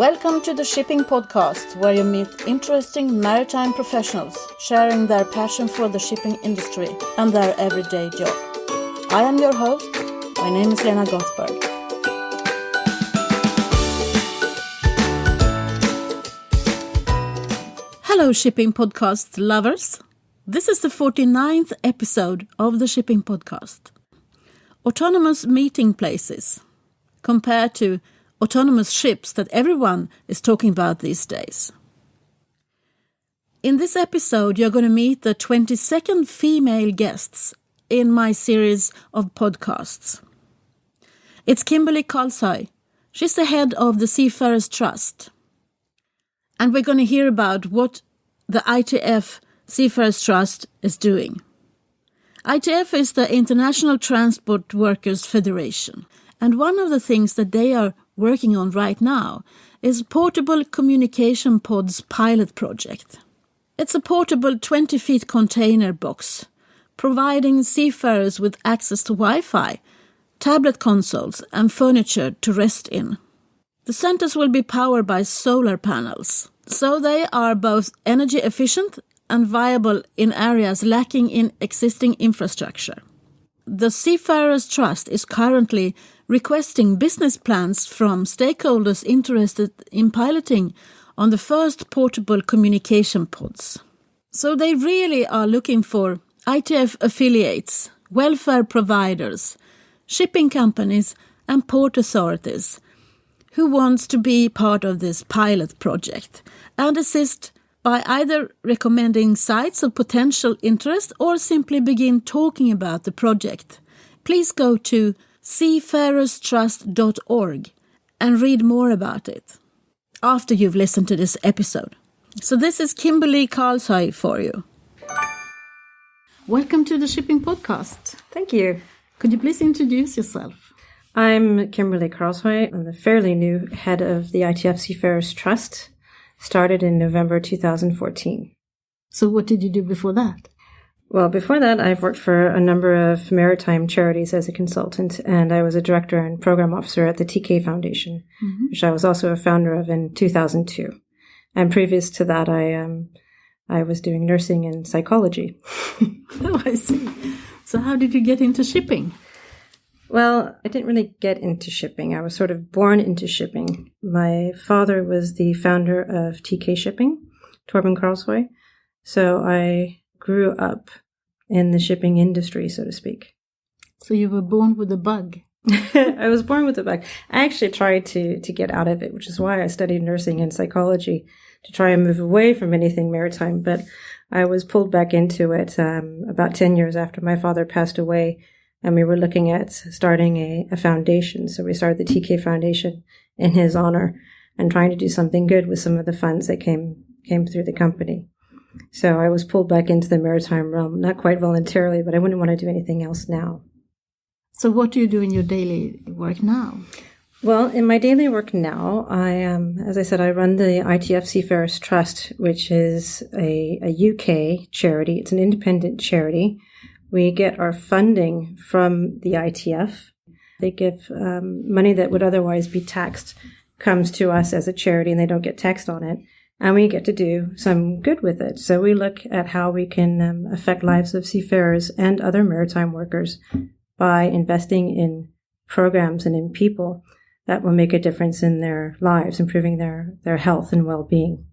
Welcome to the Shipping Podcast, where you meet interesting maritime professionals sharing their passion for the shipping industry and their everyday job. I am your host. My name is Lena Gothberg. Hello, Shipping Podcast lovers. This is the 49th episode of the Shipping Podcast. Autonomous meeting places compared to autonomous ships that everyone is talking about these days. In this episode, you're going to meet the 22nd female guests in my series of podcasts. It's Kimberly Karlshoej. She's the head of the Seafarers Trust. And we're going to hear about what the ITF Seafarers Trust is doing. ITF is the International Transport Workers Federation. And one of the things that they are working on right now is Portable Communication Pod's pilot project. It's a portable 20-feet container box, providing seafarers with access to Wi-Fi, tablet consoles and furniture to rest in. The centers will be powered by solar panels, so they are both energy efficient and viable in areas lacking in existing infrastructure. The Seafarers Trust is currently requesting business plans from stakeholders interested in piloting on the first portable communication pods. So they really are looking for ITF affiliates, welfare providers, shipping companies and port authorities who wants to be part of this pilot project and assist by either recommending sites of potential interest or simply begin talking about the project. Please go to seafarerstrust.org and read more about it after you've listened to this episode. So this is Kimberly Karlshoej for you. Welcome to the Shipping Podcast. Thank you. Could you please introduce yourself? I'm Kimberly Karlshoej. I'm the fairly new head of the ITF Seafarers Trust, started in November 2014. So what did you do before that? Well, before that, I've worked for a number of maritime charities as a consultant, and I was a director and program officer at the TK Foundation, which I was also a founder of in 2002. And previous to that, I was doing nursing and psychology. Oh, I see. So how did you get into shipping? Well, I didn't really get into shipping. I was sort of born into shipping. My father was the founder of TK Shipping, Torben Karlshoej. So I grew up in the shipping industry, so to speak. So you were born with a bug? I was born with a bug. I actually tried to get out of it, which is why I studied nursing and psychology, to try and move away from anything maritime. But I was pulled back into it about 10 years after my father passed away. And we were looking at starting a foundation. So we started the TK Foundation in his honor and trying to do something good with some of the funds that came through the company. So I was pulled back into the maritime realm, not quite voluntarily, but I wouldn't want to do anything else now. So what do you do in your daily work now? Well, in my daily work now, as I said, I run the ITF Seafarers Trust, which is a UK charity. It's an independent charity. We get our funding from the ITF. They give money that would otherwise be taxed, comes to us as a charity, and they don't get taxed on it. And we get to do some good with it. So we look at how we can affect lives of seafarers and other maritime workers by investing in programs and in people that will make a difference in their lives, improving their health and well-being.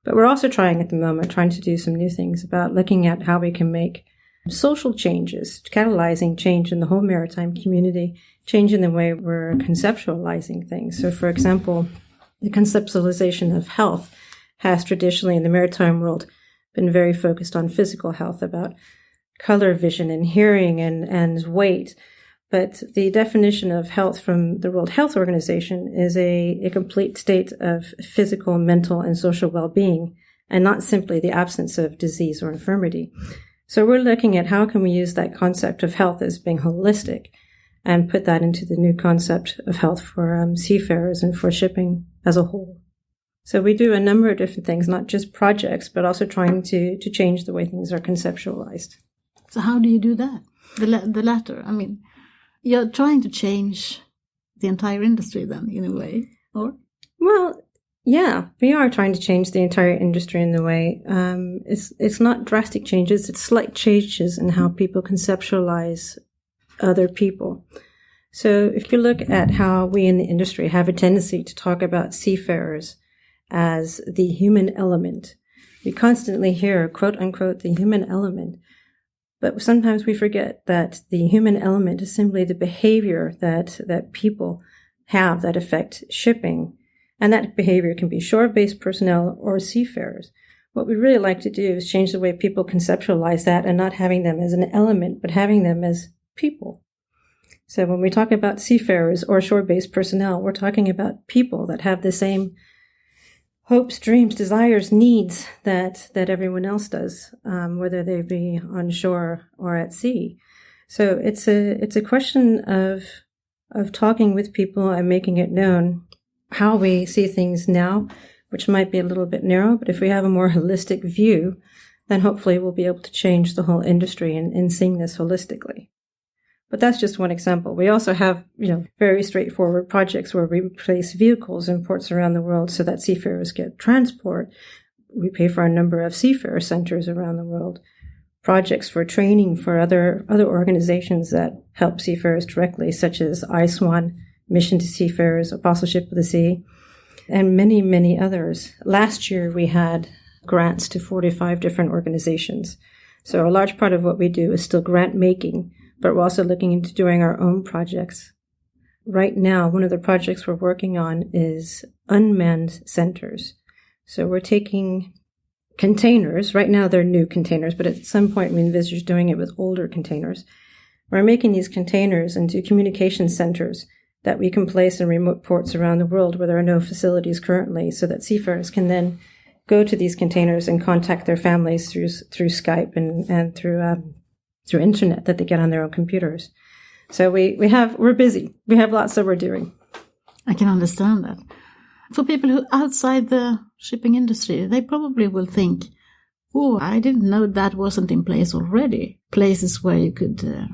But we're also trying to do some new things about looking at how we can make social changes, catalyzing change in the whole maritime community, change in the way we're conceptualizing things. So, for example, the conceptualization of health has traditionally in the maritime world been very focused on physical health, about color vision and hearing and weight. But the definition of health from the World Health Organization is a complete state of physical, mental, and social well-being, and not simply the absence of disease or infirmity. So we're looking at how can we use that concept of health as being holistic and put that into the new concept of health for seafarers and for shipping as a whole. So we do a number of different things, not just projects, but also trying to change the way things are conceptualized. So how do you do that? The latter. I mean, you're trying to change the entire industry then, in a way, or? Well, Yeah, we are trying to change the entire industry in the way. It's not drastic changes, it's slight changes in how people conceptualize other people. So if you look at how we in the industry have a tendency to talk about seafarers as the human element, we constantly hear, quote unquote, the human element. But sometimes we forget that the human element is simply the behavior that people have that affect shipping. And that behavior can be shore-based personnel or seafarers. What we really like to do is change the way people conceptualize that and not having them as an element, but having them as people. So when we talk about seafarers or shore-based personnel, we're talking about people that have the same hopes, dreams, desires, needs that everyone else does, whether they be on shore or at sea. So it's a question of talking with people and making it known how we see things now, which might be a little bit narrow, but if we have a more holistic view, then hopefully we'll be able to change the whole industry in seeing this holistically. But that's just one example. We also have, very straightforward projects where we place vehicles in ports around the world so that seafarers get transport. We pay for a number of seafarer centers around the world. Projects for training for other organizations that help seafarers directly, such as ISWAN, Mission to Seafarers, Apostleship of the Sea, and many, many others. Last year, we had grants to 45 different organizations. So a large part of what we do is still grant making, but we're also looking into doing our own projects. Right now, one of the projects we're working on is unmanned centers. So we're taking containers. Right now, they're new containers, but at some point we envisage doing it with older containers. We're making these containers into communication centers that we can place in remote ports around the world where there are no facilities currently, so that seafarers can then go to these containers and contact their families through Skype and through internet that they get on their own computers. So we're busy. We have lots that we're doing. I can understand that. For people who are outside the shipping industry, they probably will think, oh, I didn't know that wasn't in place already. Places where you could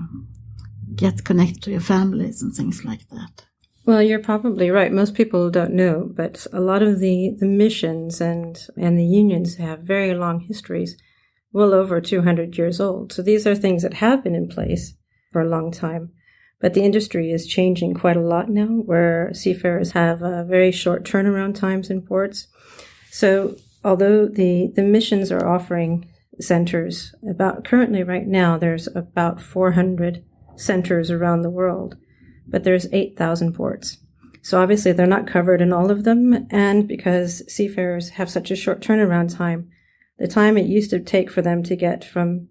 get connected to your families and things like that. Well, you're probably right. Most people don't know, but a lot of the missions and the unions have very long histories, well over 200 years old. So these are things that have been in place for a long time. But the industry is changing quite a lot now, where seafarers have very short turnaround times in ports. So although the missions are offering centers, currently right now, there's about 400 centers around the world, but there's 8,000 ports. So obviously they're not covered in all of them. And because seafarers have such a short turnaround time, the time it used to take for them to get from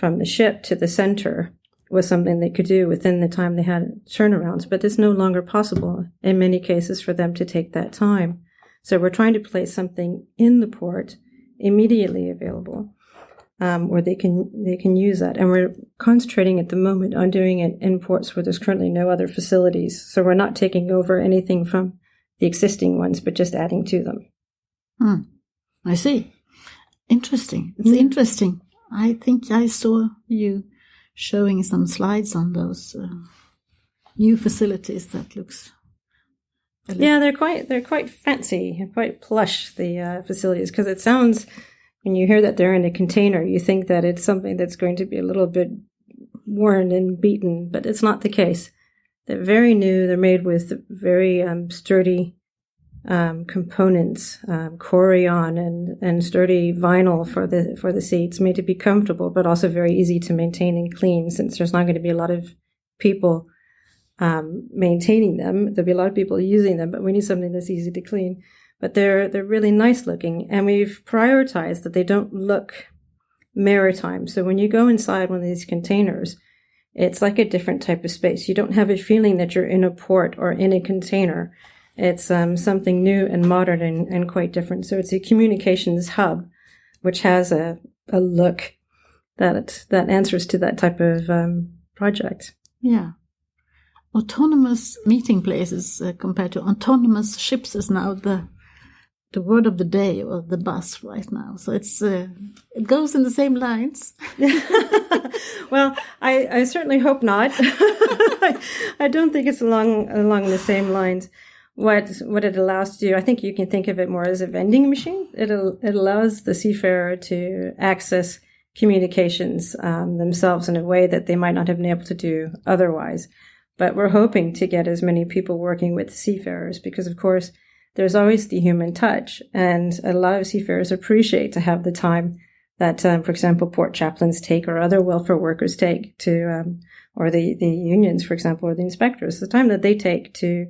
the ship to the center was something they could do within the time they had turnarounds, but it's no longer possible in many cases for them to take that time. So we're trying to place something in the port immediately available, where they can use that. And we're concentrating at the moment on doing it in ports where there's currently no other facilities. So we're not taking over anything from the existing ones, but just adding to them. I see. Interesting. It's interesting. I think I saw you showing some slides on those new facilities that looks. Yeah, they're quite fancy and quite plush, the facilities, because it sounds, when you hear that they're in a container, you think that it's something that's going to be a little bit worn and beaten, but it's not the case. They're very new. They're made with very sturdy components, Corian and sturdy vinyl for the seats, made to be comfortable, but also very easy to maintain and clean, since there's not going to be a lot of people maintaining them. There'll be a lot of people using them, but we need something that's easy to clean. But they're really nice looking, and we've prioritized that they don't look maritime. So when you go inside one of these containers, it's like a different type of space. You don't have a feeling that you're in a port or in a container. It's something new and modern and quite different. So it's a communications hub, which has a look that answers to that type of project. Yeah. Autonomous meeting places compared to autonomous ships is now the word of the day, or the buzz right now. So it goes in the same lines. Well, I certainly hope not. I don't think it's along the same lines. what it allows to do, I think you can think of it more as a vending machine. It allows the seafarer to access communications themselves in a way that they might not have been able to do otherwise. But we're hoping to get as many people working with seafarers because, of course, there's always the human touch. And a lot of seafarers appreciate to have the time that, for example, port chaplains take or other welfare workers take to, or the unions, for example, or the inspectors. The time that they take to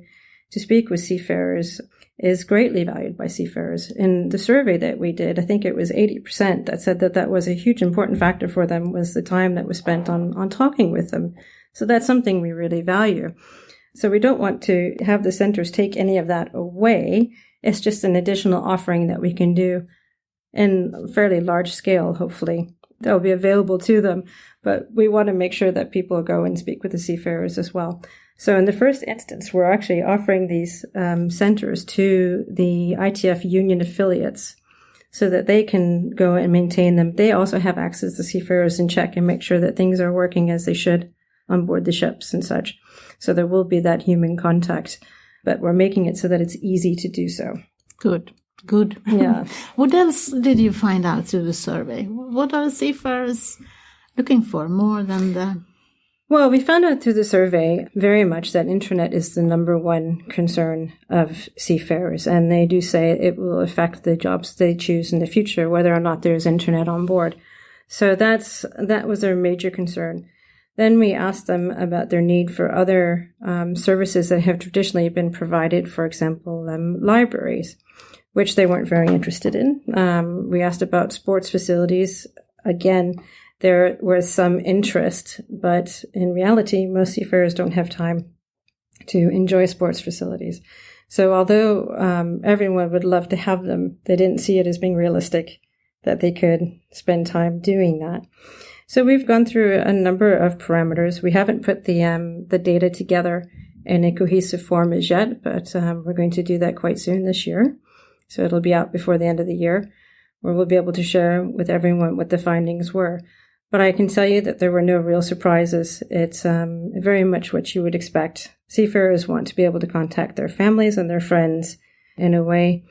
speak with seafarers is greatly valued by seafarers. In the survey that we did, I think it was 80% that said that was a huge important factor for them, was the time that was spent on talking with them. So that's something we really value. So we don't want to have the centers take any of that away. It's just an additional offering that we can do in fairly large scale, hopefully. That'll be available to them. But we want to make sure that people go and speak with the seafarers as well. So in the first instance, we're actually offering these centers to the ITF union affiliates so that they can go and maintain them. They also have access to seafarers and check and make sure that things are working as they should on board the ships and such. So there will be that human contact, but we're making it so that it's easy to do so. Good. Yeah. What else did you find out through the survey? What are seafarers looking for more than the... Well, we found out through the survey very much that internet is the number one concern of seafarers, and they do say it will affect the jobs they choose in the future, whether or not there's internet on board. So that was their major concern. Then we asked them about their need for other services that have traditionally been provided, for example, libraries, which they weren't very interested in. We asked about sports facilities. Again, there was some interest, but in reality, most seafarers don't have time to enjoy sports facilities. So although everyone would love to have them, they didn't see it as being realistic that they could spend time doing that. So we've gone through a number of parameters. We haven't put the data together in a cohesive form as yet, but we're going to do that quite soon this year. So it'll be out before the end of the year, where we'll be able to share with everyone what the findings were. But I can tell you that there were no real surprises. It's very much what you would expect. Seafarers want to be able to contact their families and their friends in a way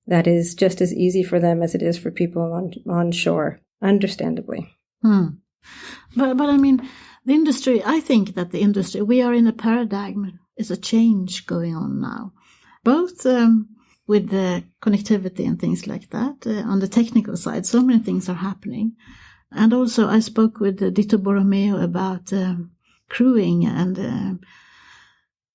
that is just as easy for them as it is for people on shore, understandably. But I mean, the industry, I think that the industry, we are in a paradigm. It's a change going on now, both with the connectivity and things like that. On the technical side, so many things are happening. And also I spoke with Dito Borromeo about crewing, and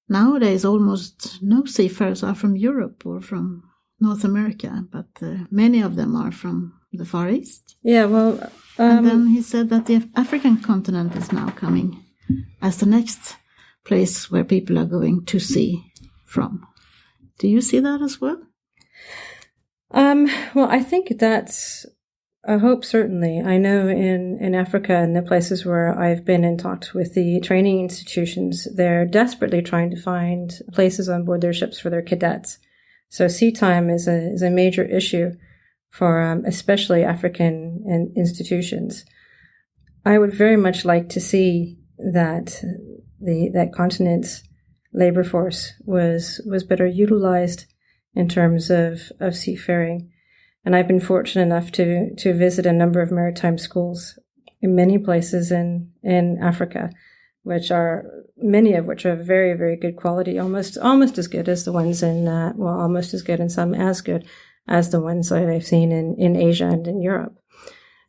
nowadays almost no seafarers are from Europe or from North America, but many of them are from the Far East. Yeah, well... and then he said that the African continent is now coming as the next place where people are going to sea from. Do you see that as well? Well, I think that's a hope, certainly. I know in Africa and the places where I've been and talked with the training institutions, they're desperately trying to find places on board their ships for their cadets. So sea time is a major issue for especially African institutions. I would very much like to see that that continent's labor force was better utilized in terms of seafaring. And I've been fortunate enough to visit a number of maritime schools in many places in Africa, many of which are very, very good quality, almost as good as the ones almost as good and some as good as the ones that I've seen in Asia and in Europe.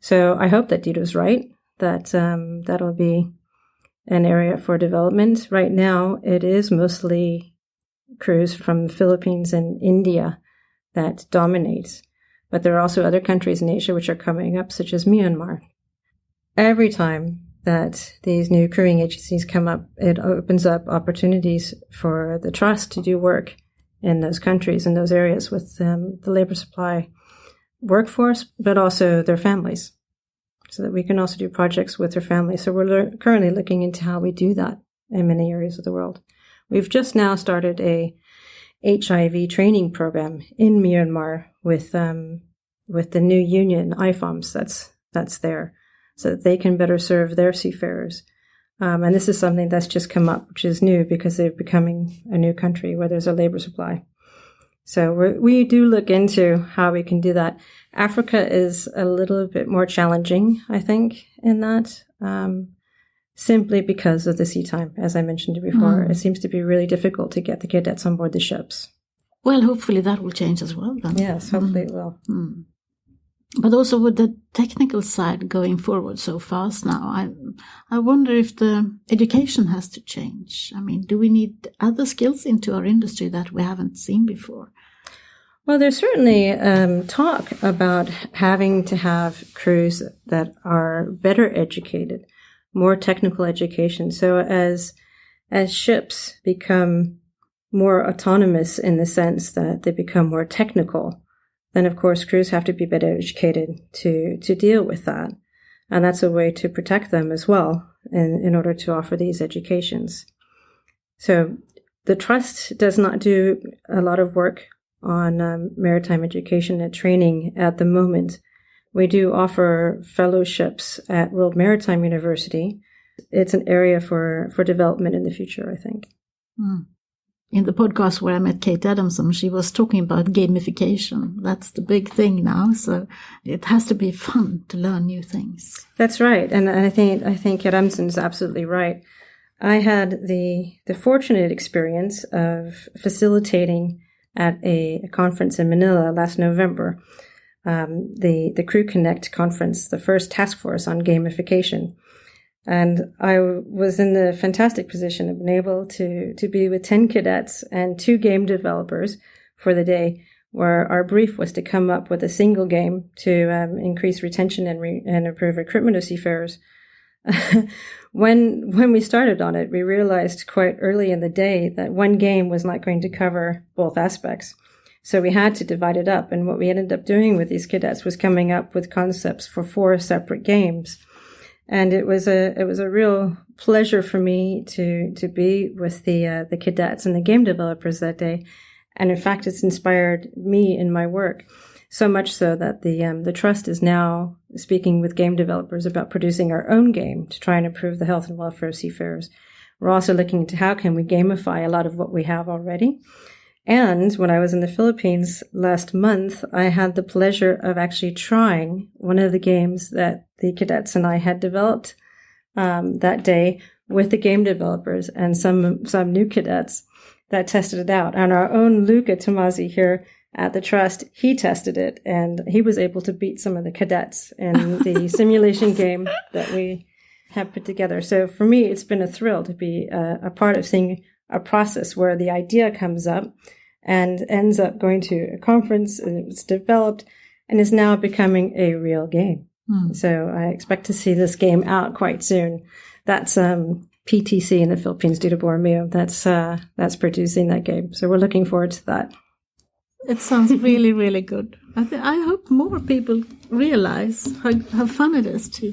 So I hope that Dito's right, that that'll be an area for development. Right now, it is mostly crews from the Philippines and India that dominates. But there are also other countries in Asia which are coming up, such as Myanmar. Every time that these new crewing agencies come up, it opens up opportunities for the trust to do work in those countries, in those areas with the labor supply workforce, but also their families, so that we can also do projects with their families. So we're currently looking into how we do that in many areas of the world. We've just now started a HIV training program in Myanmar with the new union, IFOMS, that's there, so that they can better serve their seafarers. And this is something that's just come up, which is new because they're becoming a new country where there's a labor supply. So we do look into how we can do that. Africa is a little bit more challenging, I think, in that, simply because of the sea time. As I mentioned before, it seems to be really difficult to get the cadets on board the ships. Well, hopefully that will change as well then. Yes, hopefully it will. But also with the technical side going forward so fast now, I wonder if the education has to change. I mean, do we need other skills into our industry that we haven't seen before? Well, there's certainly talk about having to have crews that are better educated, more technical education. So as ships become more autonomous in the sense that they become more technical, then of course crews have to be better educated to deal with that. And that's a way to protect them as well in order to offer these educations. So the Trust does not do a lot of work on maritime education and training at the moment. We do offer fellowships at World Maritime University. It's an area for development in the future, I think. In the podcast where I met Kate Adamson, she was talking about gamification. That's the big thing now. So it has to be fun to learn new things. That's right. And I think Kate Adamson is absolutely right. I had the fortunate experience of facilitating at a conference in Manila last November, the Crew Connect conference, the first task force on gamification. And I was in the fantastic position of being able to be with 10 cadets and 2 game developers for the day, where our brief was to come up with a single game to increase retention and improve recruitment of seafarers. When we started on it, we realized quite early in the day that one game was not going to cover both aspects. So we had to divide it up. And what we ended up doing with these cadets was coming up with concepts for 4 separate games. And it was a real pleasure for me to be with the cadets and the game developers that day. And in fact, it's inspired me in my work, so much so that the Trust is now speaking with game developers about producing our own game to try and improve the health and welfare of seafarers. We're also looking into how can we gamify a lot of what we have already. And when I was in the Philippines last month, I had the pleasure of actually trying one of the games that the cadets and I had developed that day with the game developers and some new cadets that tested it out. And our own Luca Tomasi here at the Trust, he tested it, and he was able to beat some of the cadets in the simulation game that we have put together. So for me, it's been a thrill to be a part of seeing a process where the idea comes up and ends up going to a conference, and it's developed and is now becoming a real game. So I expect to see this game out quite soon. That's PTC in the Philippines, Dito Borromeo. That's producing that game. So we're looking forward to that. It sounds really, really good. I hope more people realize how fun it is to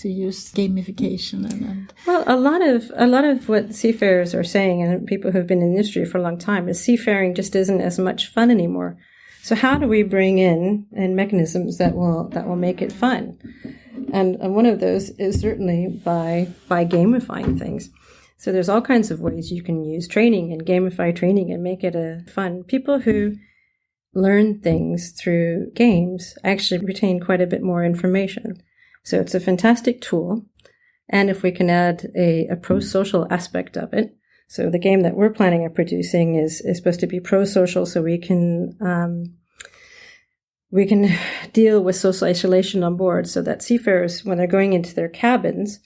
use gamification and well, a lot of what seafarers are saying, and people who have been in the industry for a long time, is seafaring just isn't as much fun anymore. So how do we bring in mechanisms that will make it fun? And one of those is certainly by gamifying things. So there's all kinds of ways you can use training and gamify training and make it fun. People who learn things through games actually retain quite a bit more information. So it's a fantastic tool. And if we can add a pro-social aspect of it, so the game that we're planning on producing is supposed to be pro-social, so we can deal with social isolation on board, so that seafarers, when they're going into their cabins,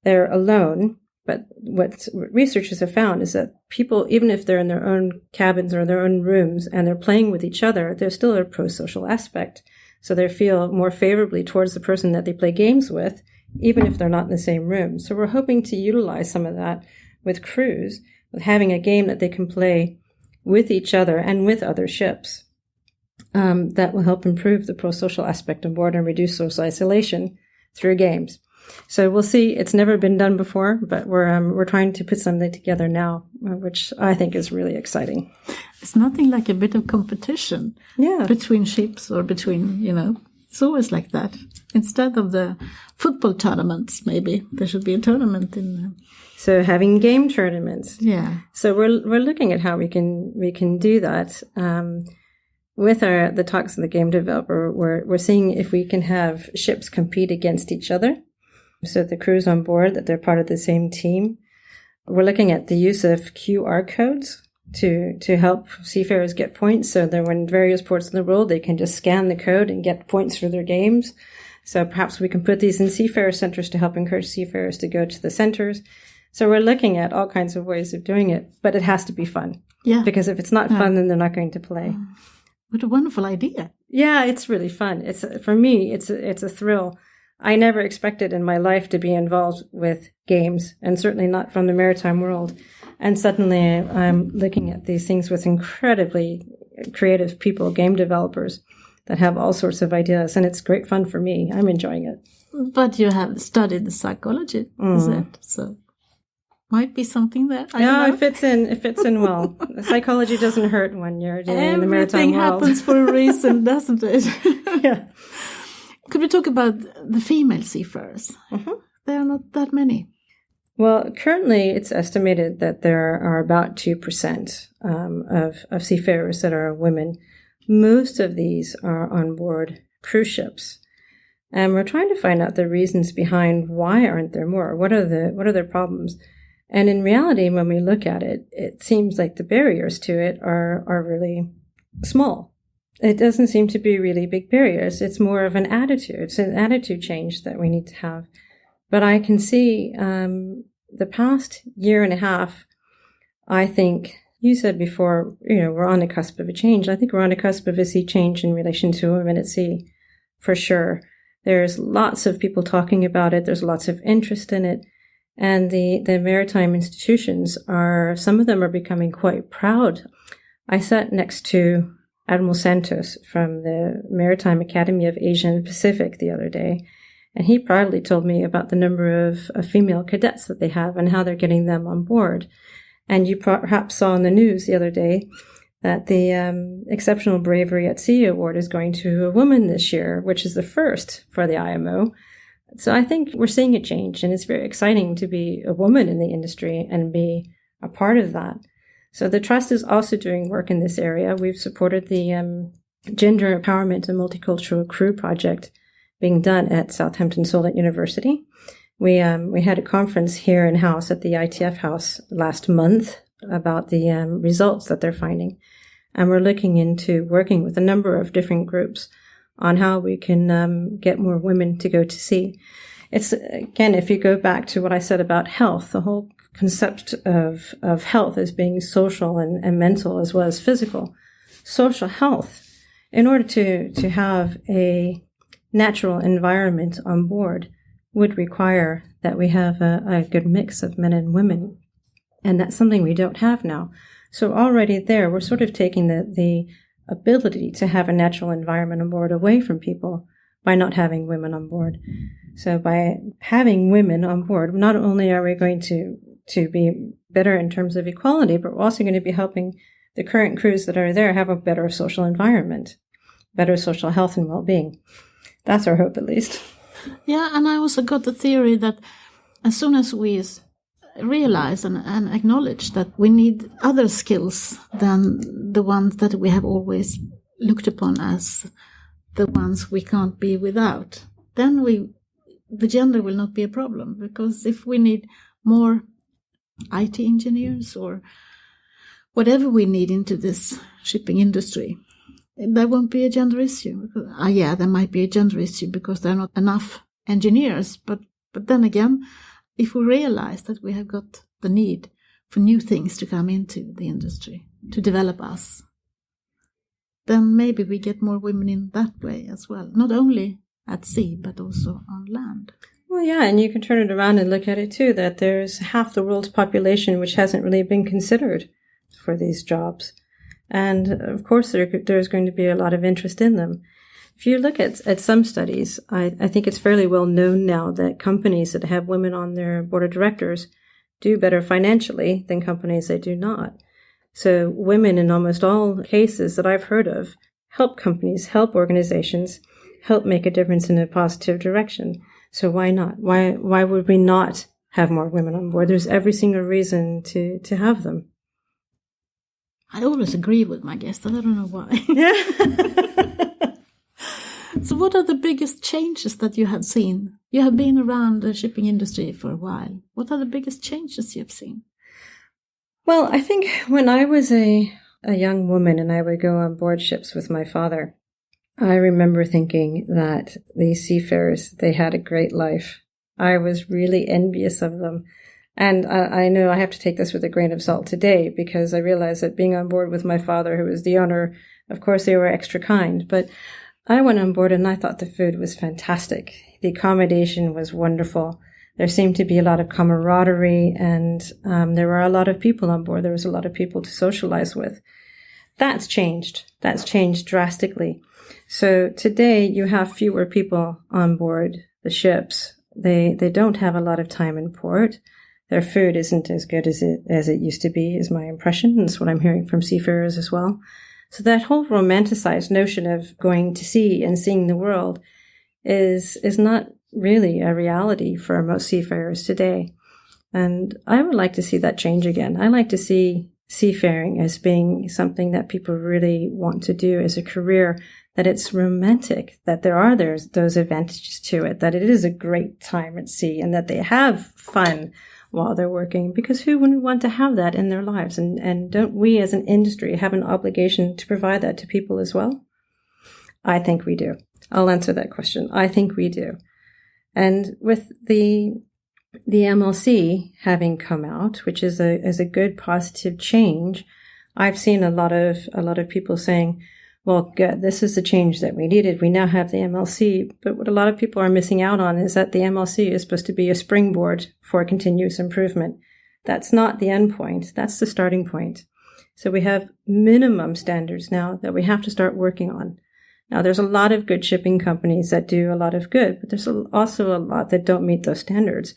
they're alone. But what researchers have found is that people, even if they're in their own cabins or their own rooms and they're playing with each other, there's still a pro-social aspect. So they feel more favorably towards the person that they play games with, even if they're not in the same room. So we're hoping to utilize some of that with crews, with having a game that they can play with each other and with other ships. That will help improve the pro-social aspect on board and reduce social isolation through games. So we'll see. It's never been done before, but we're trying to put something together now, which I think is really exciting. It's nothing like a bit of competition between ships or between, It's always like that. Instead of the football tournaments, maybe there should be a tournament in. So having game tournaments. Yeah. So we're looking at how we can do that. With the talks of the game developer, we're seeing if we can have ships compete against each other. So the crews on board, that they're part of the same team. We're looking at the use of QR codes to help seafarers get points. So that when various ports in the world, they can just scan the code and get points for their games. So perhaps we can put these in seafarer centers to help encourage seafarers to go to the centers. So we're looking at all kinds of ways of doing it, but it has to be fun. Yeah. Because if it's not fun, then they're not going to play. What a wonderful idea. Yeah, it's really fun. For me, it's a thrill. I never expected in my life to be involved with games, and certainly not from the maritime world. And suddenly I'm looking at these things with incredibly creative people, game developers, that have all sorts of ideas, and it's great fun for me. I'm enjoying it. But you have studied the psychology, is it? So might be something there. It fits in. It fits in well. The psychology doesn't hurt when you're dealing in the maritime world. Everything happens for a reason, doesn't it? Yeah. Could we talk about the female seafarers? Mm-hmm. There are not that many. Well, currently it's estimated that there are about 2% of seafarers that are women. Most of these are on board cruise ships. And we're trying to find out the reasons behind why aren't there more? What are their problems? And in reality, when we look at it, it seems like the barriers to it are really small. It doesn't seem to be really big barriers. It's more of an attitude. It's an attitude change that we need to have. But I can see the past year and a half, I think, you said before, we're on the cusp of a change. I think we're on the cusp of a sea change in relation to women at sea, for sure. There's lots of people talking about it. There's lots of interest in it. And the maritime institutions some of them are becoming quite proud. I sat next to Admiral Santos from the Maritime Academy of Asia and Pacific the other day, and he proudly told me about the number of female cadets that they have and how they're getting them on board. And you perhaps saw in the news the other day that the Exceptional Bravery at Sea Award is going to a woman this year, which is the first for the IMO. So I think we're seeing a change, and it's very exciting to be a woman in the industry and be a part of that. So the Trust is also doing work in this area. We've supported the Gender Empowerment and Multicultural Crew project being done at Southampton Solent University. We had a conference here in-house at the ITF house last month about the results that they're finding. And we're looking into working with a number of different groups on how we can get more women to go to sea. It's, again, if you go back to what I said about health, the whole concept of health as being social and mental as well as physical. Social health, in order to have a natural environment on board, would require that we have a good mix of men and women. And that's something we don't have now. So already there, we're sort of taking the ability to have a natural environment on board away from people by not having women on board. So by having women on board, not only are we going to be better in terms of equality, but we're also going to be helping the current crews that are there have a better social environment, better social health and well-being. That's our hope, at least. Yeah, and I also got the theory that as soon as we realize and acknowledge that we need other skills than the ones that we have always looked upon as the ones we can't be without, then the gender will not be a problem. Because if we need more IT engineers or whatever we need into this shipping industry, there won't be a gender issue. There might be a gender issue because there are not enough engineers. But then again, if we realize that we have got the need for new things to come into the industry, to develop us, then maybe we get more women in that way as well. Not only at sea, but also on land. Well, yeah, and you can turn it around and look at it too, that there's half the world's population which hasn't really been considered for these jobs. And of course, there's going to be a lot of interest in them. If you look at some studies, I think it's fairly well known now that companies that have women on their board of directors do better financially than companies that do not. So women in almost all cases that I've heard of help companies, help organizations help make a difference in a positive direction. So why not? Why would we not have more women on board? There's every single reason to have them. I always agree with my guests, and I don't know why. So what are the biggest changes that you have seen? You have been around the shipping industry for a while. What are the biggest changes you have seen? Well, I think when I was a young woman and I would go on board ships with my father, I remember thinking that these seafarers, they had a great life. I was really envious of them. And I know I have to take this with a grain of salt today, because I realize that being on board with my father, who was the owner, of course, they were extra kind. But I went on board and I thought the food was fantastic. The accommodation was wonderful. There seemed to be a lot of camaraderie, and there were a lot of people on board. There was a lot of people to socialize with. That's changed. That's changed drastically. So today you have fewer people on board the ships. They don't have a lot of time in port. Their food isn't as good as it used to be, is my impression. That's what I'm hearing from seafarers as well. So that whole romanticized notion of going to sea and seeing the world is not really a reality for most seafarers today. And I would like to see that change again. I like to see seafaring as being something that people really want to do as a career, that it's romantic, that there's those advantages to it, that it is a great time at sea, and that they have fun while they're working, because who wouldn't want to have that in their lives? And don't we as an industry have an obligation to provide that to people as well? I think we do. I'll answer that question. I think we do. And with the MLC having come out, which is a good positive change, I've seen a lot of people saying, well, good, this is the change that we needed. We now have the MLC. But what a lot of people are missing out on is that the MLC is supposed to be a springboard for continuous improvement. That's not the end point. That's the starting point. So we have minimum standards now that we have to start working on. Now, there's a lot of good shipping companies that do a lot of good, but there's also a lot that don't meet those standards.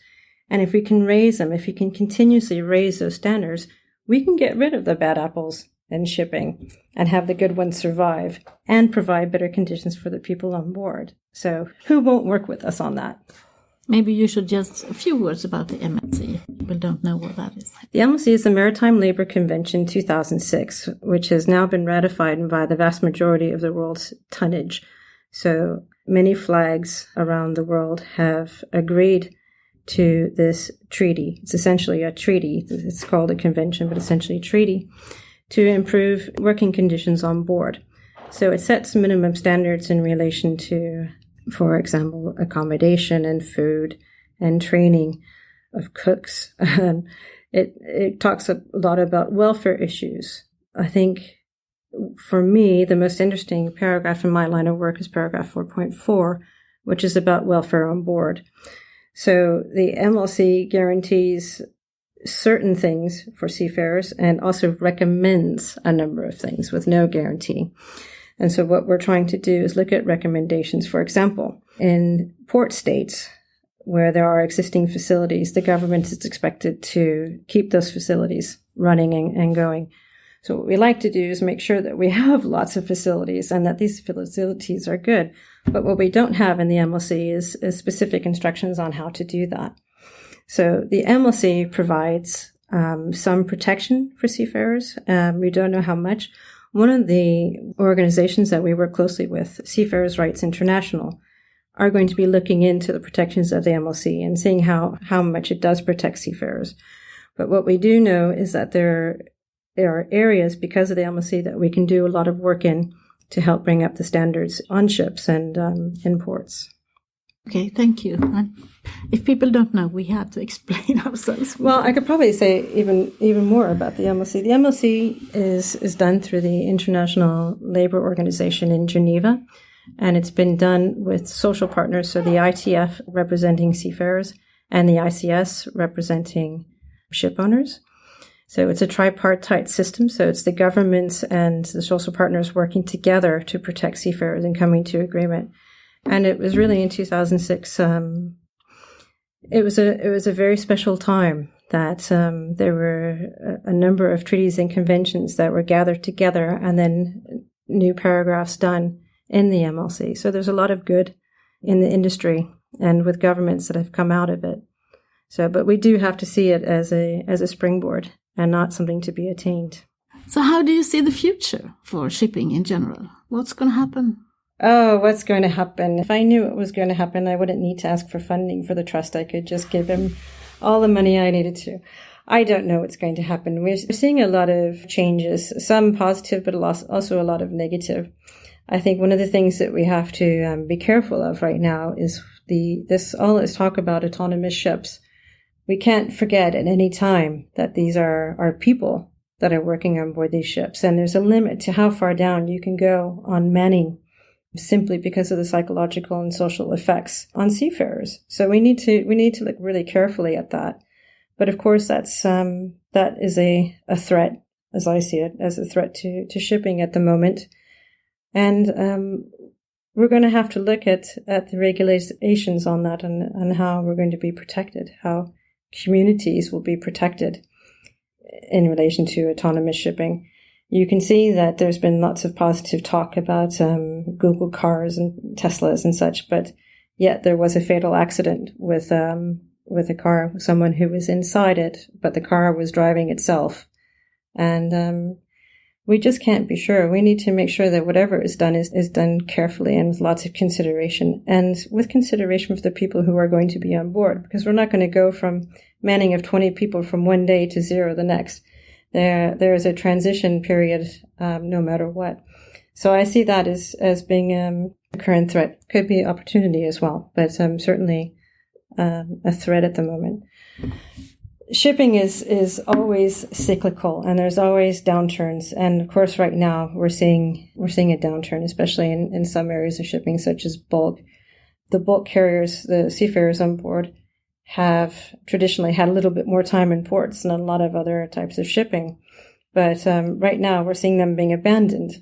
And if we can raise them, if we can continuously raise those standards, we can get rid of the bad apples in shipping and have the good ones survive and provide better conditions for the people on board. So who won't work with us on that? Maybe you should just a few words about the MLC. People don't know what that is. The MLC is the Maritime Labour Convention 2006, which has now been ratified by the vast majority of the world's tonnage. So many flags around the world have agreed to this treaty. It's essentially a treaty. It's called a convention, but essentially a treaty to improve working conditions on board. So it sets minimum standards in relation to, for example, accommodation and food and training of cooks. It talks a lot about welfare issues. I think for me, the most interesting paragraph in my line of work is paragraph 4.4, which is about welfare on board. So the MLC guarantees certain things for seafarers and also recommends a number of things with no guarantee. And so what we're trying to do is look at recommendations. For example, in port states where there are existing facilities, the government is expected to keep those facilities running and going. So what we like to do is make sure that we have lots of facilities and that these facilities are good. But what we don't have in the MLC is specific instructions on how to do that. So the MLC provides some protection for seafarers. We don't know how much. One of the organizations that we work closely with, Seafarers Rights International, are going to be looking into the protections of the MLC and seeing how much it does protect seafarers. But what we do know is that there are areas because of the MLC that we can do a lot of work in to help bring up the standards on ships and in ports. Okay, thank you. If people don't know, we have to explain ourselves. Well, I could probably say even more about the MLC. The MLC is done through the International Labour Organization in Geneva, and it's been done with social partners, so the ITF representing seafarers and the ICS representing ship owners. So it's a tripartite system, so it's the governments and the social partners working together to protect seafarers and coming to agreement. And it was really in 2006, it was a very special time that there were a number of treaties and conventions that were gathered together and then new paragraphs done in the MLC. So there's a lot of good in the industry and with governments that have come out of it. So, but we do have to see it as a springboard and not something to be attained. So how do you see the future for shipping in general? What's going to happen? Oh, what's going to happen? If I knew what was going to happen, I wouldn't need to ask for funding for the trust. I could just give him all the money I needed to. I don't know what's going to happen. We're seeing a lot of changes, some positive, but also a lot of negative. I think one of the things that we have to be careful of right now is all this talk about autonomous ships. We can't forget at any time that these are people that are working on board these ships. And there's a limit to how far down you can go on manning simply because of the psychological and social effects on seafarers. So we need to look really carefully at that. But of course, that is a threat, as I see it, as a threat to shipping at the moment. And we're going to have to look at the regulations on that and how we're going to be protected, how communities will be protected in relation to autonomous shipping. You can see that there's been lots of positive talk about Google cars and Teslas and such, but yet there was a fatal accident with a car, someone who was inside it, but the car was driving itself. And we just can't be sure. We need to make sure that whatever is done is done carefully and with lots of consideration, and with consideration for the people who are going to be on board, because we're not going to go from manning of 20 people from one day to 0 the next. There is a transition period, no matter what. So I see that as being a current threat. Could be opportunity as well, but certainly a threat at the moment. Shipping is always cyclical, and there's always downturns. And of course, right now we're seeing a downturn, especially in some areas of shipping, such as bulk. The bulk carriers, the seafarers on board, have traditionally had a little bit more time in ports than a lot of other types of shipping. But right now we're seeing them being abandoned,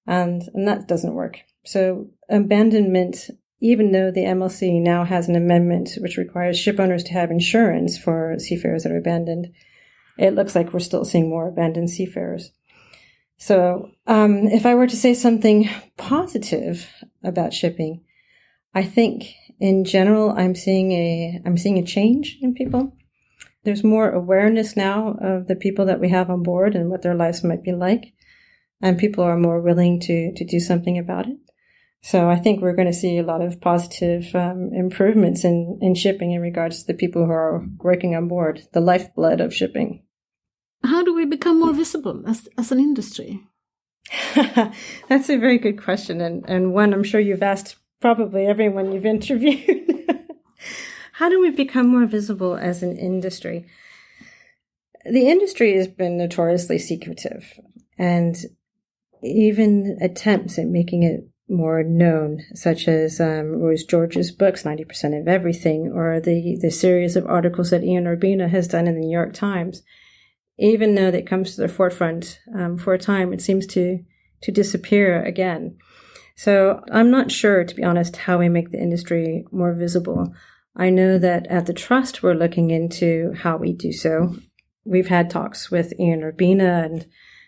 and that doesn't work. So abandonment, even though the MLC now has an amendment which requires ship owners to have insurance for seafarers that are abandoned, it looks like we're still seeing more abandoned seafarers. So if I were to say something positive about shipping, I think in general I'm seeing a change in people. There's more awareness now of the people that we have on board and what their lives might be like, and people are more willing to do something about it. So I think we're going to see a lot of positive improvements in shipping in regards to the people who are working on board, the lifeblood of shipping. How do we become more visible as an industry? That's a very good question, and one I'm sure you've asked probably everyone you've interviewed. How do we become more visible as an industry? The industry has been notoriously secretive, and even attempts at making it more known, such as Rose George's books, 90% of Everything, or the series of articles that Ian Urbina has done in the New York Times. Even though that comes to the forefront for a time, it seems to disappear again. So I'm not sure, to be honest, how we make the industry more visible. I know that at the Trust, we're looking into how we do so. We've had talks with Ian Urbina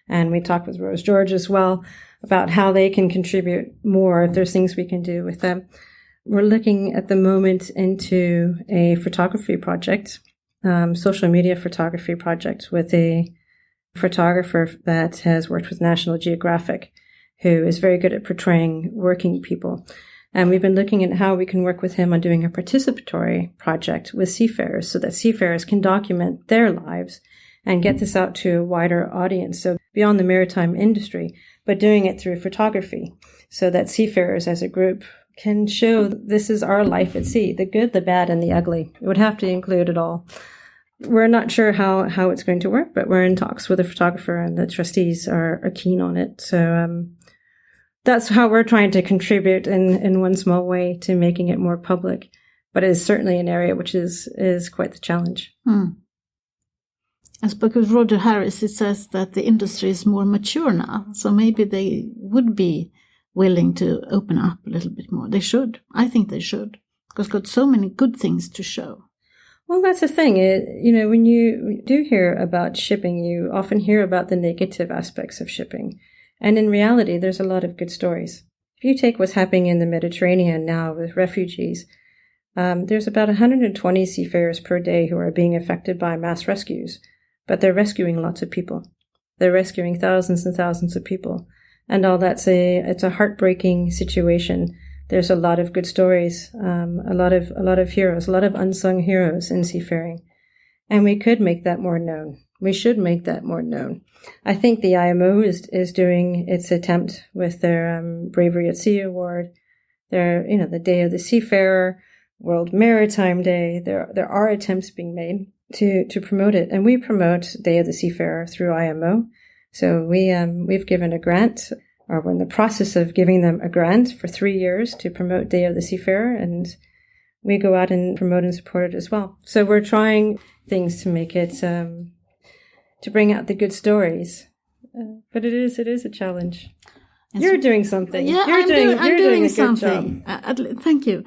and we talked with Rose George as well about how they can contribute more, if there's things we can do with them. We're looking at the moment into a photography project, social media photography project with a photographer that has worked with National Geographic, who is very good at portraying working people. And we've been looking at how we can work with him on doing a participatory project with seafarers so that seafarers can document their lives and get this out to a wider audience. So beyond the maritime industry, but doing it through photography so that seafarers as a group can show this is our life at sea, the good, the bad, and the ugly. It would have to include it all. We're not sure how it's going to work, but we're in talks with a photographer and the trustees are keen on it. So that's how we're trying to contribute in one small way to making it more public. But it is certainly an area which is quite the challenge. As because Roger Harris, it says that the industry is more mature now, so maybe they would be willing to open up a little bit more. They should. I think they should, because got so many good things to show. Well, that's the thing. When you do hear about shipping, you often hear about the negative aspects of shipping. And in reality, there's a lot of good stories. If you take what's happening in the Mediterranean now with refugees, there's about 120 seafarers per day who are being affected by mass rescues, but they're rescuing lots of people. They're rescuing thousands and thousands of people. And all that's it's a heartbreaking situation. There's a lot of good stories, a lot of heroes, a lot of unsung heroes in seafaring. And we could make that more known. We should make that more known. I think the IMO is doing its attempt with their Bravery at Sea Award, their, the Day of the Seafarer, World Maritime Day. There are attempts being made to promote it, and we promote Day of the Seafarer through IMO. So we've given a grant, or we're in the process of giving them a grant for 3 years to promote Day of the Seafarer, and we go out and promote and support it as well. So we're trying things to make it to bring out the good stories, but it is a challenge. You're doing something. Yeah, you're doing a good something. job. Thank you.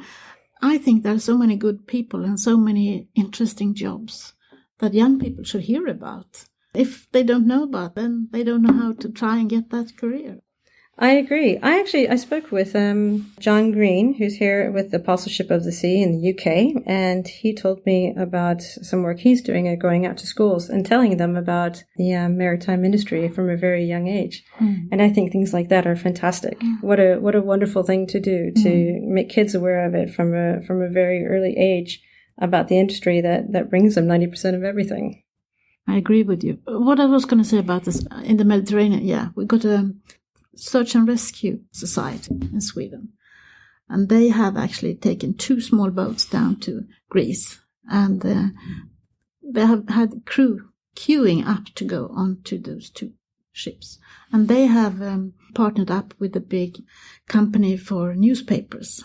I think there are so many good people and so many interesting jobs that young people should hear about. If they don't know about them, they don't know how to try and get that career. I agree. I spoke with John Green, who's here with the Apostleship of the Sea in the UK, and he told me about some work he's doing at going out to schools and telling them about the maritime industry from a very young age. And I think things like that are fantastic. What a wonderful thing to do, to make kids aware of it from a very early age about the industry that brings them 90% of everything. I agree with you. What I was going to say about this, in the Mediterranean, we got a Search and Rescue Society in Sweden. And they have actually taken 2 small boats down to Greece. And they have had crew queuing up to go onto those 2 ships. And they have partnered up with a big company for newspapers.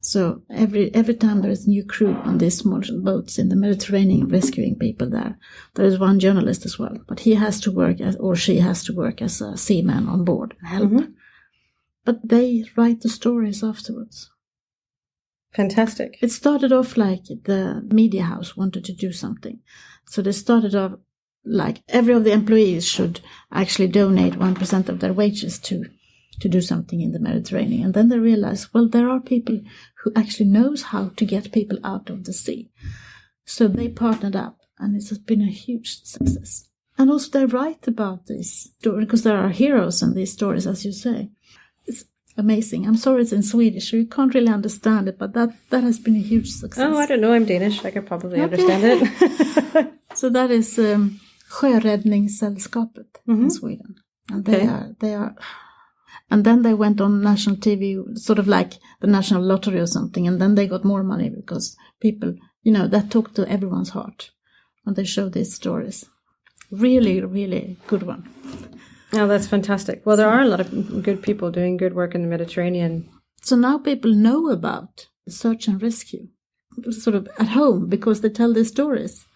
So every time there is new crew on these small boats in the Mediterranean rescuing people there is one journalist as well. But he has to work she has to work as a seaman on board and help. Mm-hmm. But they write the stories afterwards. Fantastic. It started off like the media house wanted to do something. So they started off like every of the employees should actually donate 1% of their wages to do something in the Mediterranean. And then they realized, well, there are people who actually knows how to get people out of the sea. So they partnered up, and it has been a huge success. And also they write about this story, because there are heroes in these stories, as you say. It's amazing. I'm sorry it's in Swedish, so you can't really understand it, but that has been a huge success. Oh, I don't know, I'm Danish. I could probably understand it. So that is Sjöräddningssällskapet in Sweden. And they are... And then they went on national TV, sort of like the National Lottery or something, and then they got more money because people, that talked to everyone's heart when they showed these stories. Really, really good one. Oh, that's fantastic. Well, there are a lot of good people doing good work in the Mediterranean. So now people know about search and rescue, sort of at home, because they tell their stories.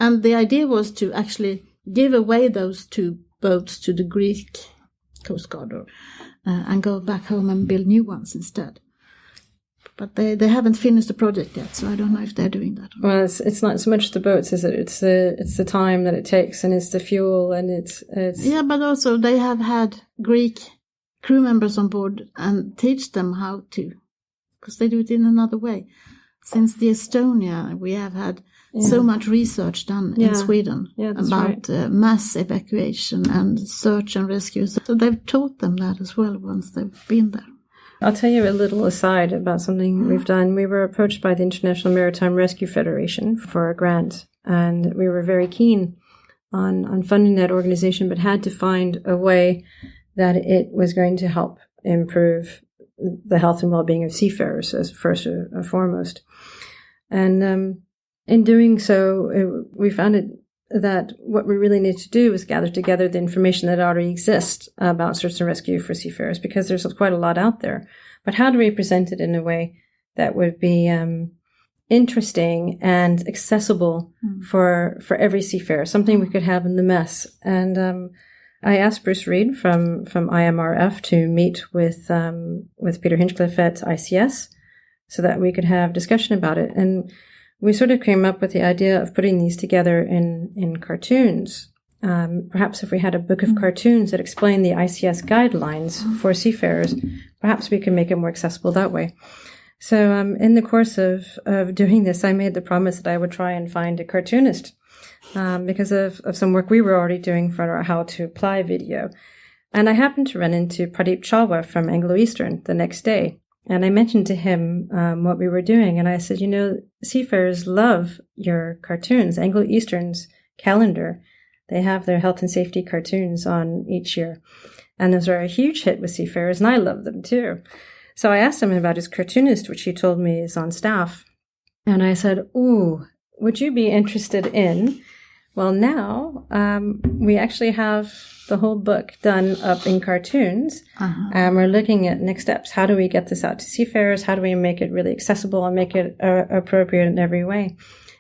And the idea was to actually give away those 2 boats to the Greek Coast Guard and go back home and build new ones instead. But they haven't finished the project yet, so I don't know if they're doing that. Well, it's not so much the boats, is it? It's the time that it takes, and it's the fuel, and it's yeah, but also they have had Greek crew members on board and teach them how to, because they do it in another way. Since the Estonia, we have had so much research done in Sweden about mass evacuation and search and rescue. So they've taught them that as well once they've been there. I'll tell you a little aside about something we've done. We were approached by the International Maritime Rescue Federation for a grant, and we were very keen on funding that organization, but had to find a way that it was going to help improve the health and well-being of seafarers as first and foremost. And in doing so, we found that what we really need to do is gather together the information that already exists about search and rescue for seafarers, because there's quite a lot out there. But how do we present it in a way that would be interesting and accessible for every seafarer, something we could have in the mess? And I asked Bruce Reed from IMRF to meet with Peter Hinchcliffe at ICS so that we could have discussion about it. And we sort of came up with the idea of putting these together in cartoons Perhaps if we had a book of cartoons that explained the ICS guidelines for seafarers, perhaps we can make it more accessible that way. So in the course of doing this, I made the promise that I would try and find a cartoonist because of some work we were already doing for our How to Apply video. And I happened to run into Pradeep Chalwa from Anglo-Eastern the next day. And I mentioned to him what we were doing. And I said, seafarers love your cartoons. Anglo-Eastern's calendar, they have their health and safety cartoons on each year. And those are a huge hit with seafarers, and I love them too. So I asked him about his cartoonist, which he told me is on staff. And I said, would you be interested in? Well, now we actually have the whole book done up in cartoons. And we're looking at next steps. How do we get this out to seafarers? How do we make it really accessible and make it appropriate in every way?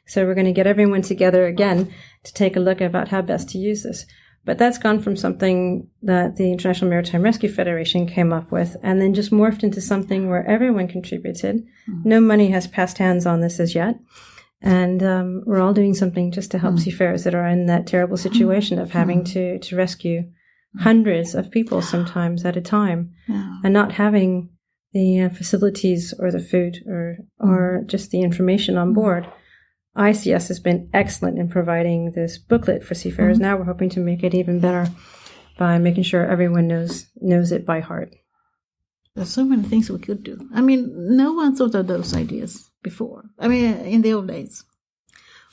So we're going to get everyone together again to take a look about how best to use this. But that's gone from something that the International Maritime Rescue Federation came up with and then just morphed into something where everyone contributed. No money has passed hands on this as yet. And we're all doing something just to help seafarers that are in that terrible situation of having to rescue hundreds of people sometimes at a time and not having the facilities or the food or just the information on board. ICS has been excellent in providing this booklet for seafarers. Now we're hoping to make it even better by making sure everyone knows it by heart. There's so many things we could do. I mean, no one thought of those ideas before. I mean, in the old days.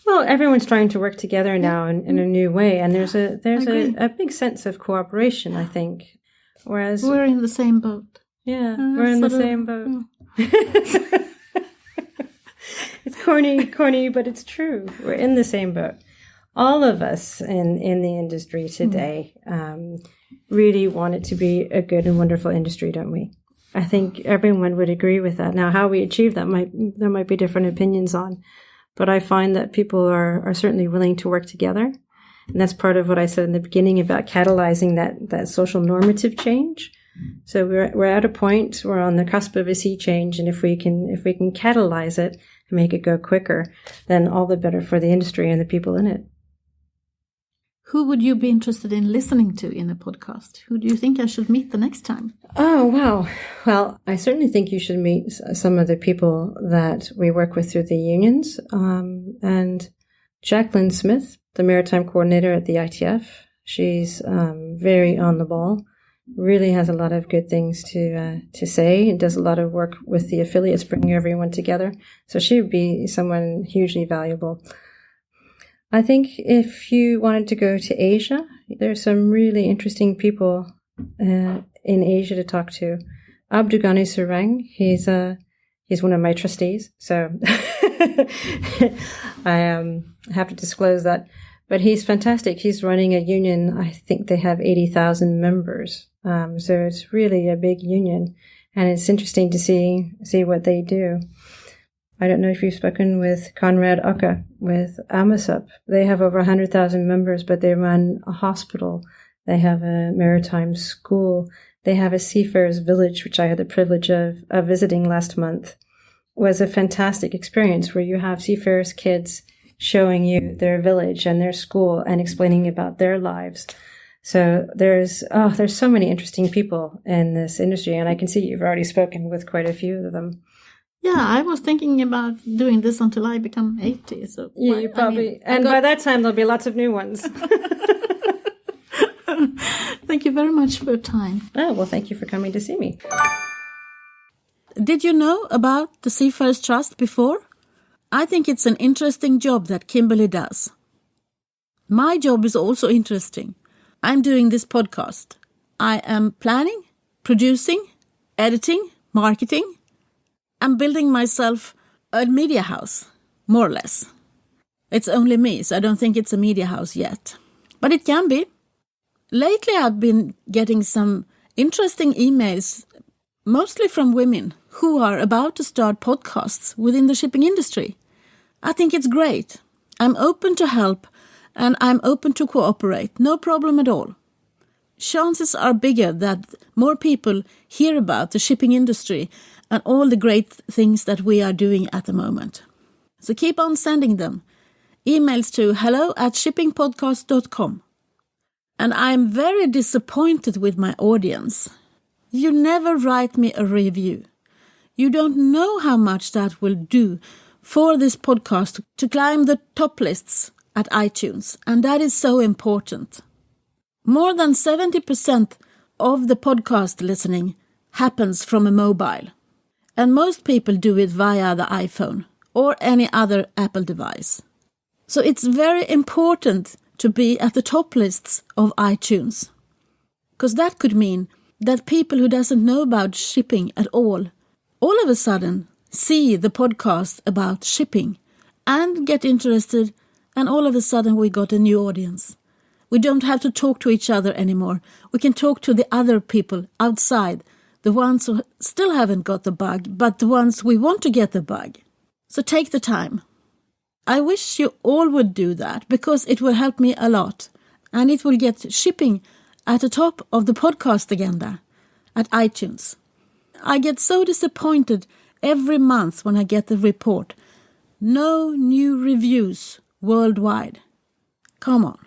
Well, everyone's trying to work together now in a new way, and there's a big sense of cooperation, I think. Whereas we're in the same boat. Yeah, we're in the same boat. It's corny, but it's true. We're in the same boat. All of us in the industry today really want it to be a good and wonderful industry, don't we? I think everyone would agree with that. Now, how we achieve that there might be different opinions on, but I find that people are certainly willing to work together. And that's part of what I said in the beginning about catalyzing that social normative change. So we're at a point, we're on the cusp of a sea change, and if we can catalyze it and make it go quicker, then all the better for the industry and the people in it. Who would you be interested in listening to in a podcast? Who do you think I should meet the next time? Oh, wow. Well, I certainly think you should meet some of the people that we work with through the unions. And Jacqueline Smith, the Maritime Coordinator at the ITF, she's very on the ball, really has a lot of good things to say, and does a lot of work with the affiliates, bringing everyone together. So she would be someone hugely valuable. I think if you wanted to go to Asia, there's some really interesting people in Asia to talk to. Abdugani Surang, he's one of my trustees, so I have to disclose that. But he's fantastic. He's running a union. I think they have 80,000 members. So it's really a big union, and it's interesting to see what they do. I don't know if you've spoken with Conrad Ucka with AMASUP. They have over 100,000 members, but they run a hospital. They have a maritime school. They have a seafarers village, which I had the privilege of visiting last month. It was a fantastic experience where you have seafarers kids showing you their village and their school and explaining about their lives. So there's so many interesting people in this industry, and I can see you've already spoken with quite a few of them. Yeah, I was thinking about doing this until I become 80. So yeah, you probably, by that time there'll be lots of new ones. Thank you very much for your time. Oh, well, thank you for coming to see me. Did you know about the Seafarers Trust before? I think it's an interesting job that Kimberly does. My job is also interesting. I'm doing this podcast. I am planning, producing, editing, marketing. I'm building myself a media house, more or less. It's only me, so I don't think it's a media house yet. But it can be. Lately I've been getting some interesting emails, mostly from women who are about to start podcasts within the shipping industry. I think it's great. I'm open to help, and I'm open to cooperate. No problem at all. Chances are bigger that more people hear about the shipping industry and all the great things that we are doing at the moment. So keep on sending them. Emails to hello@shippingpodcast.com. And I'm very disappointed with my audience. You never write me a review. You don't know how much that will do for this podcast to climb the top lists at iTunes, and that is so important. More than 70% of the podcast listening happens from a mobile, and most people do it via the iPhone or any other Apple device. So it's very important to be at the top lists of iTunes, because that could mean that people who doesn't know about shipping at all of a sudden see the podcast about shipping and get interested, and all of a sudden we got a new audience. We don't have to talk to each other anymore. We can talk to the other people outside, the ones who still haven't got the bug, but the ones we want to get the bug. So take the time. I wish you all would do that, because it will help me a lot, and it will get shipping at the top of the podcast agenda at iTunes. I get so disappointed every month when I get the report. No new reviews worldwide. Come on.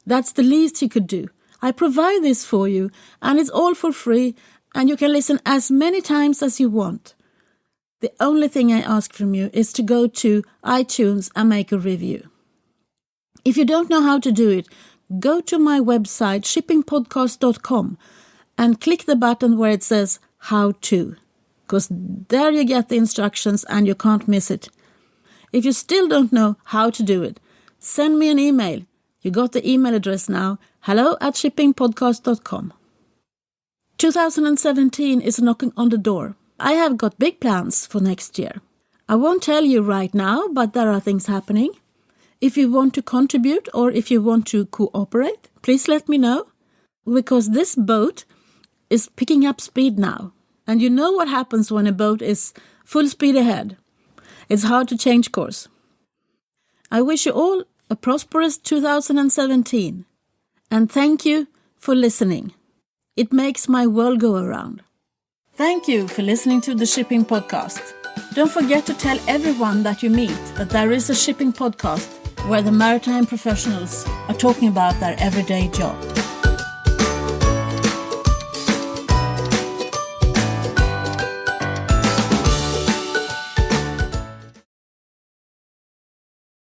That's the least you could do. I provide this for you, and it's all for free, and you can listen as many times as you want. The only thing I ask from you is to go to iTunes and make a review. If you don't know how to do it, go to my website, shippingpodcast.com, and click the button where it says How To, because there you get the instructions and you can't miss it. If you still don't know how to do it, send me an email. You got the email address now, hello@shippingpodcast.com. 2017 is knocking on the door. I have got big plans for next year. I won't tell you right now, but there are things happening. If you want to contribute or if you want to cooperate, please let me know, because this boat is picking up speed now. And you know what happens when a boat is full speed ahead. It's hard to change course. I wish you all a prosperous 2017, and thank you for listening. It makes my world go around. Thank you for listening to the Shipping Podcast. Don't forget to tell everyone that you meet that there is a shipping podcast where the maritime professionals are talking about their everyday job.